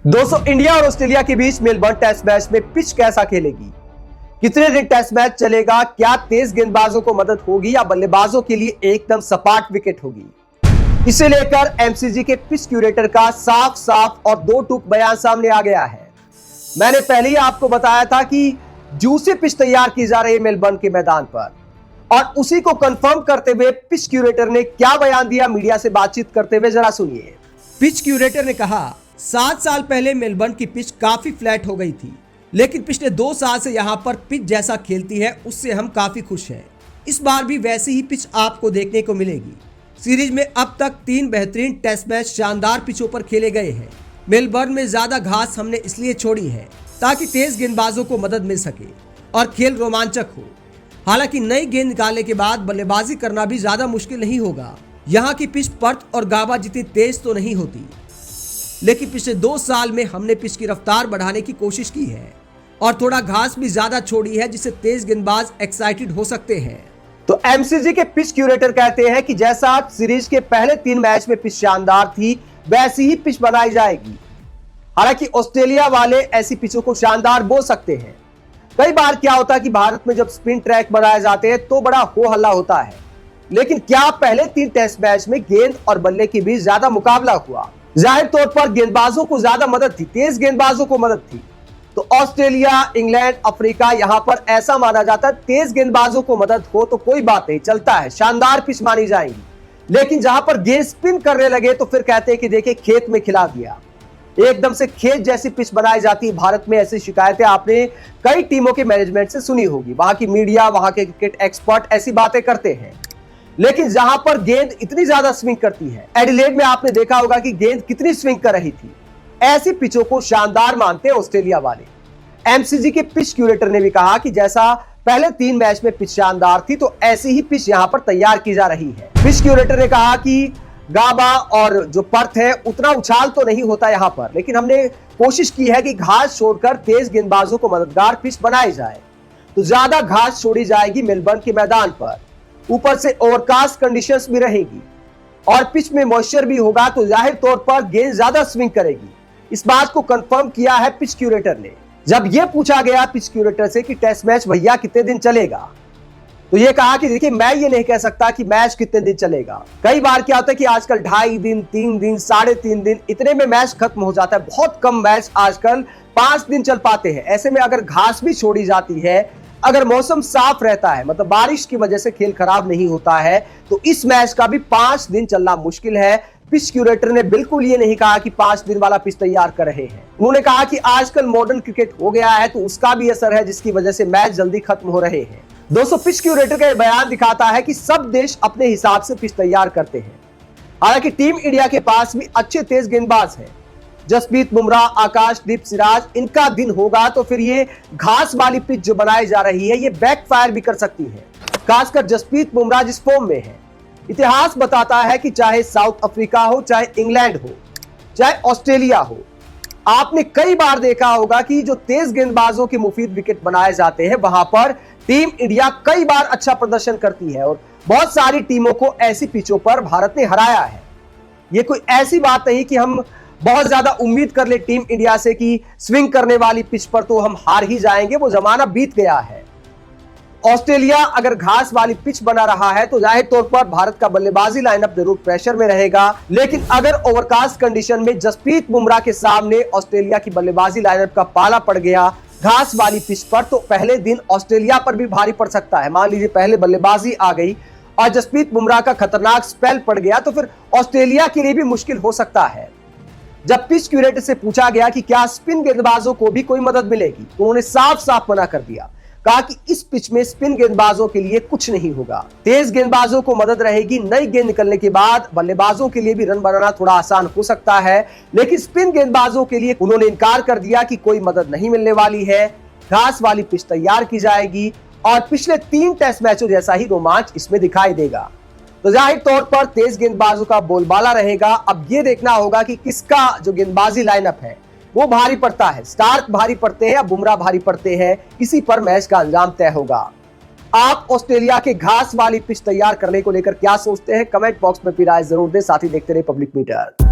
दोस्तों, इंडिया और ऑस्ट्रेलिया के बीच मेलबर्न टेस्ट मैच में पिच कैसा खेलेगी, कितने दिन टेस्ट मैच चलेगा, क्या तेज गेंदबाजों को मदद होगी या बल्लेबाजों के लिए एकदम सपाट विकेट होगी, इसे लेकर एमसीजी के पिच क्यूरेटर का साफ साफ और दो टूक बयान सामने आ गया है। मैंने पहले ही आपको बताया था कि जूसी पिच तैयार की जा रही है मेलबर्न के मैदान पर, और उसी को कंफर्म करते हुए पिच क्यूरेटर ने क्या बयान दिया मीडिया से बातचीत करते हुए, जरा सुनिए। पिच क्यूरेटर ने कहा, 7 साल पहले मेलबर्न की पिच काफी फ्लैट हो गई थी, लेकिन पिछले 2 साल से यहाँ पर पिच जैसा खेलती है उससे हम काफी खुश हैं। इस बार भी वैसी ही पिच आपको देखने को मिलेगी। सीरीज में अब तक 3 बेहतरीन टेस्ट मैच शानदार पिचों पर खेले गए हैं। मेलबर्न में ज्यादा घास हमने इसलिए छोड़ी है ताकि तेज गेंदबाजों को मदद मिल सके और खेल रोमांचक हो। हालांकि नई गेंद निकालने के बाद बल्लेबाजी करना भी ज्यादा मुश्किल नहीं होगा। यहाँ की पिच पर्थ और गाबा जितनी तेज तो नहीं होती, लेकिन पिछले 2 साल में हमने पिच की रफ्तार बढ़ाने की कोशिश की है और थोड़ा घास भी ज्यादा छोड़ी है, जिससे तेज गेंदबाज एक्साइटेड हो सकते हैं। तो एमसीजी के पिच क्यूरेटर कहते हैं कि जैसा सीरीज के पहले 3 मैच में पिच शानदार थी, वैसी ही पिच बनाई जाएगी। हालांकि ऑस्ट्रेलिया वाले ऐसी पिचों को शानदार बोल सकते हैं। कई बार क्या होता है कि भारत में जब स्पिन ट्रैक बनाए जाते हैं तो बड़ा हो हल्ला होता है, लेकिन क्या पहले 3 टेस्ट मैच में गेंद और बल्ले के बीच ज्यादा मुकाबला हुआ? जाहिर तौर पर गेंदबाजों को ज्यादा मदद थी, तेज गेंदबाजों को मदद थी। तो ऑस्ट्रेलिया, इंग्लैंड, अफ्रीका, यहां पर ऐसा माना जाता है तेज गेंदबाजों को मदद हो तो कोई बात नहीं, चलता है, शानदार पिच मानी जाएगी। लेकिन जहां पर गेंद स्पिन करने लगे तो फिर कहते हैं कि देखिए खेत में खिला दिया, एकदम से खेत जैसी पिच बनाई जाती है। भारत में ऐसी शिकायतें आपने कई टीमों के मैनेजमेंट से सुनी होगी। वहां की मीडिया, वहां के क्रिकेट एक्सपर्ट ऐसी बातें करते हैं। लेकिन जहां पर गेंद इतनी ज्यादा स्विंग करती है, एडिलेड में आपने देखा होगा कि गेंद कितनी स्विंग कर रही थी, ऐसी पिचों को शानदार मानते हैं ऑस्ट्रेलिया वाले। एमसीजी के पिच क्यूरेटर ने भी कहा कि जैसा पहले 3 मैच में पिच शानदार थी, तो ऐसी ही पिच यहां पर तैयार की जा रही है। पिच क्यूरेटर ने कहा कि गाबा और जो पर्थ है उतना उछाल तो नहीं होता यहां पर, लेकिन हमने कोशिश की है कि घास छोड़कर तेज गेंदबाजों को मददगार पिच बनाई जाए। तो ज्यादा घास छोड़ी जाएगी मेलबर्न के मैदान पर, ऊपर से ओवरकास्ट कंडीशंस भी रहेगी और पिच में मॉइस्चर भी होगा, तो जाहिर तौर पर गेंद ज्यादा स्विंग करेगी। इस बात को कंफर्म किया है पिच क्यूरेटर ने। जब यह पूछा गया पिच क्यूरेटर से कि टेस्ट मैच भैया कितने दिन चलेगा, तो यह कहा कि देखिए मैं ये नहीं कह सकता कि मैच कितने दिन चलेगा। कई बार क्या होता है कि आजकल 2.5 दिन, 3 दिन, 3.5 दिन, इतने में मैच खत्म हो जाता है। बहुत कम मैच आजकल 5 दिन चल पाते हैं। ऐसे में अगर घास भी छोड़ी जाती है, अगर मौसम साफ रहता है, मतलब बारिश की वजह से खेल खराब नहीं होता है, तो इस मैच का भी 5 दिन चलना मुश्किल है। पिच क्यूरेटर ने बिल्कुल ये नहीं कहा कि 5 दिन वाला पिच तैयार कर रहे हैं। उन्होंने कहा कि आजकल मॉडर्न क्रिकेट हो गया है, तो उसका भी असर है, जिसकी वजह से मैच जल्दी खत्म हो रहे हैं। दोस्तों, पिच क्यूरेटर का बयान दिखाता है कि सब देश अपने हिसाब से पिच तैयार करते हैं। हालांकि टीम इंडिया के पास भी अच्छे तेज गेंदबाज हैं। जसप्रीत बुमराह, आकाशदीप सिराज, इनका दिन होगा तो फिर ये घास वाली पिच जो बनाई जा रही है, ये बैकफायर भी कर सकती है, खासकर जसप्रीत बुमराह जिस फॉर्म में है। इतिहास बताता है कि चाहे साउथ अफ्रीका हो, चाहे इंग्लैंड हो, चाहे ऑस्ट्रेलिया हो, आपने कई बार देखा होगा कि जो तेज गेंदबाजों के मुफीद विकेट बनाए जाते हैं, वहां पर टीम इंडिया कई बार अच्छा प्रदर्शन करती है और बहुत सारी टीमों को ऐसी पिचों पर भारत ने हराया है। ये कोई ऐसी बात नहीं कि हम बहुत ज्यादा उम्मीद कर ले टीम इंडिया से कि स्विंग करने वाली पिच पर तो हम हार ही जाएंगे, वो जमाना बीत गया है। ऑस्ट्रेलिया अगर घास वाली पिच बना रहा है तो जाहिर तौर पर भारत का बल्लेबाजी लाइनअप जरूर प्रेशर में रहेगा, लेकिन अगर ओवरकास्ट कंडीशन में जसप्रीत बुमराह के सामने ऑस्ट्रेलिया की बल्लेबाजी लाइनअप का पाला पड़ गया घास वाली पिच पर, तो पहले दिन ऑस्ट्रेलिया पर भी भारी पड़ सकता है। मान लीजिए पहले बल्लेबाजी आ गई और जसप्रीत बुमराह का खतरनाक स्पेल पड़ गया, तो फिर ऑस्ट्रेलिया के लिए भी मुश्किल हो सकता है। जब पिच क्यूरेटर से पूछा गया कि क्या स्पिन गेंदबाजों को भी कोई मदद मिलेगी, तो उन्होंने साफ साफ मना कर दिया। कहा कि इस पिच में स्पिन गेंदबाजों के लिए कुछ नहीं होगा, तेज गेंदबाजों को मदद रहेगी। नई गेंद निकलने के बाद बल्लेबाजों के लिए भी रन बनाना थोड़ा आसान हो सकता है, लेकिन स्पिन गेंदबाजों के लिए उन्होंने इनकार कर दिया कि कोई मदद नहीं मिलने वाली है। घास वाली पिच तैयार की जाएगी और पिछले 3 टेस्ट मैचों जैसा ही रोमांच इसमें दिखाई देगा। तो जाहिर तौर पर तेज गेंदबाजों का बोलबाला रहेगा। अब ये देखना होगा कि किसका जो गेंदबाजी लाइनअप है वो भारी पड़ता है, स्टार्क भारी पड़ते हैं या बुमराह भारी पड़ते हैं, इसी पर मैच का अंजाम तय होगा। आप ऑस्ट्रेलिया के घास वाली पिच तैयार करने को लेकर क्या सोचते हैं? कमेंट बॉक्स में अपनी राय जरूर दें। साथ ही देखते रहिए पब्लिक मीटर।